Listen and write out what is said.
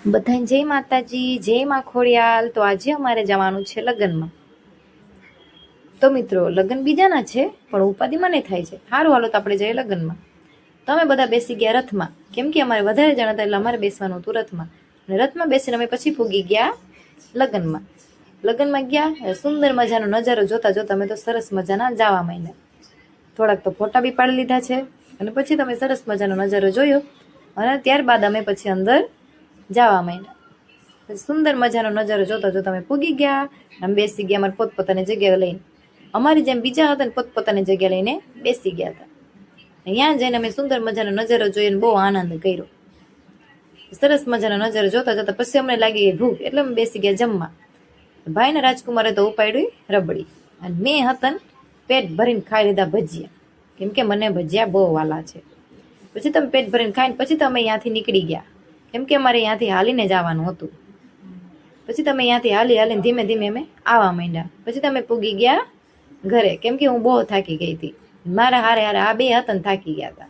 બધાને જય માતાજી, જય માં ખોડિયાલ। તો આજે અમારે જવાનું છે લગ્નમાં। તો મિત્રો લગ્ન બીજાના છે પણ ઉપાધિ મને થાય છે। સારું હાલો તો આપણે જઈએ લગ્નમાં। તમે બધા બેસી ગયા રથમાં, કેમ કે અમારે વધારે જણ હતા એટલે અમારે બેસવાનું હતું રથમાં। અને રથમાં બેસીને અમે પછી પૂગી ગયા લગ્નમાં। લગ્નમાં ગયા, સુંદર મજાનો નજારો જોતા જોતા અમે તો સરસ મજાના જવા માંડ્યા। થોડાક તો ફોટા બી પાડી લીધા છે અને પછી તમે સરસ મજાનો નજારો જોયો અને ત્યારબાદ અમે પછી અંદર જવા માંડ્યા। સુંદર મજાનો નજારો જોતા જોતા અમે પૂગી ગયા, અમે બેસી ગયા અમારે પોતપોતાની જગ્યાએ લઈને। અમારી જેમ બીજા હતા ને પોતપોતાની જગ્યા લઈને બેસી ગયા હતા। અહીંયા જઈને અમે સુંદર મજાનો નજારો જોઈને બહુ આનંદ કર્યો। સરસ મજાનો નજારો જોતા જોતા પછી અમને લાગી ગઈ ભૂખ, એટલે અમે બેસી ગયા જમવા। ભાઈ ને રાજકુમારે તો ઉપાડ્યું રબડી અને મેં હતા ને પેટ ભરીને ખાઈ લીધા ભજીયા, કેમ કે મને ભજીયા બહુ વાલા છે। પછી તમે પેટ ભરીને ખાઈને પછી તો અમે ત્યાંથી નીકળી ગયા, કેમ કે અમારે ત્યાંથી હાલીને જવાનું હતું। પછી તમે ત્યાંથી હાલીને ધીમે ધીમે અમે આવવા માંડ્યા। પછી તમે પૂગી ગયા ઘરે, કેમ કે હું બહુ થાકી ગઈ હતી। મારા હારે હારે આ બે હતા ને થાકી ગયા હતા।